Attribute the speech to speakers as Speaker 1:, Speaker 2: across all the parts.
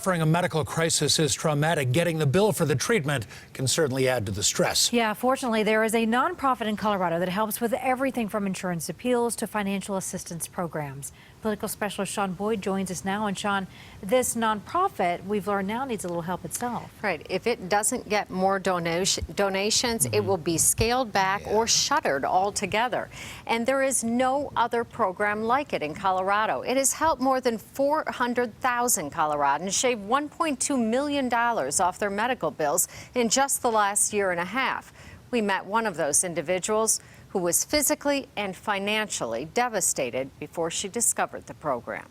Speaker 1: Suffering a medical crisis is traumatic. Getting the bill for the treatment can certainly add to the stress.
Speaker 2: Yeah, fortunately, there is a nonprofit in Colorado that helps with everything from insurance appeals to financial assistance programs. Political specialist Sean Boyd joins us now. And Sean, this nonprofit, we've learned now, needs a little help itself.
Speaker 3: Right. If it doesn't get more donations, it will be scaled back or shuttered altogether. And there is no other program like it in Colorado. It has helped more than 400,000 Coloradans shave $1.2 million off their medical bills in just the last year and a half. We met one of those individuals who was physically and financially devastated before she discovered the program.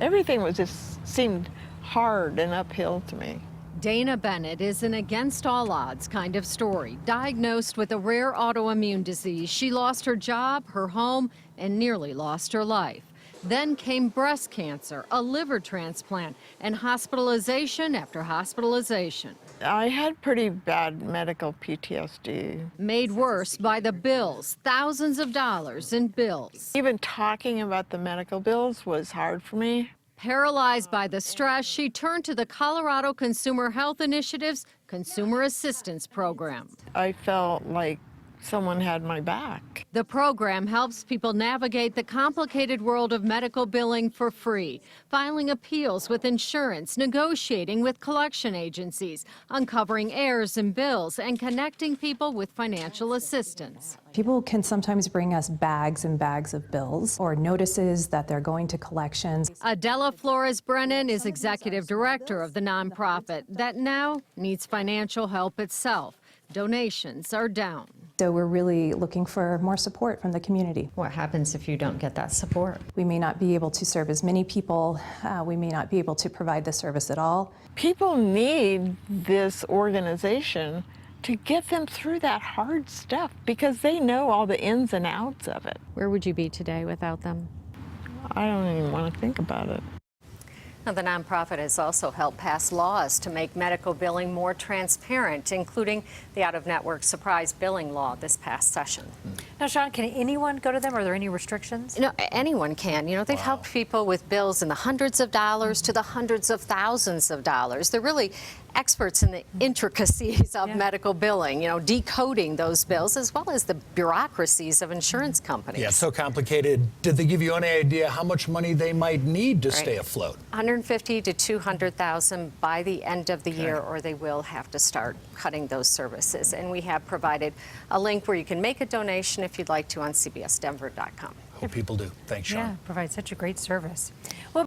Speaker 4: Everything seemed hard and uphill to me.
Speaker 5: Dana Bennett is an against all odds kind of story. Diagnosed with a rare autoimmune disease, she lost her job, her home, and nearly lost her life. Then came breast cancer, a liver transplant, and hospitalization after hospitalization.
Speaker 4: I had pretty bad medical PTSD.
Speaker 5: Made worse by the bills, thousands of dollars in bills.
Speaker 4: Even talking about the medical bills was hard for me.
Speaker 5: Paralyzed by the stress, she turned to the Colorado Consumer Health Initiative's Consumer Assistance Program.
Speaker 4: I felt like someone had my back.
Speaker 5: The program helps people navigate the complicated world of medical billing for free, filing appeals with insurance, negotiating with collection agencies, uncovering errors in bills, and connecting people with financial assistance.
Speaker 6: People can sometimes bring us bags and bags of bills or notices that they're going to collections.
Speaker 5: Adela Flores Brennan is executive director of the nonprofit that now needs financial help itself. Donations are down.
Speaker 6: So we're really looking for more support from the community.
Speaker 3: What happens if you don't get that support?
Speaker 6: We may not be able to serve as many people. We may not be able to provide the service at all.
Speaker 4: People need this organization to get them through that hard stuff because they know all the ins and outs of it.
Speaker 3: Where would you be today without them?
Speaker 4: I don't even want to think about it.
Speaker 3: Now, the nonprofit has also helped pass laws to make medical billing more transparent, including the out-of-network surprise billing law this past session.
Speaker 2: Now, Sean, can anyone go to them? Are there any restrictions?
Speaker 3: You know, anyone can. You know, they've helped people with bills in the hundreds of dollars to the hundreds of thousands of dollars. They're really experts in the intricacies of medical billing, you know, decoding those bills as well as the bureaucracies of insurance companies.
Speaker 1: Yeah, it's so complicated. Did they give you any idea how much money they might need to stay afloat?
Speaker 3: 150 to 200,000 by the end of the year, or they will have to start cutting those services. And we have provided a link where you can make a donation if you'd like to on CBSDenver.com.
Speaker 1: Hope people do. Thanks, Sean.
Speaker 2: Yeah, provides such a great service. Well,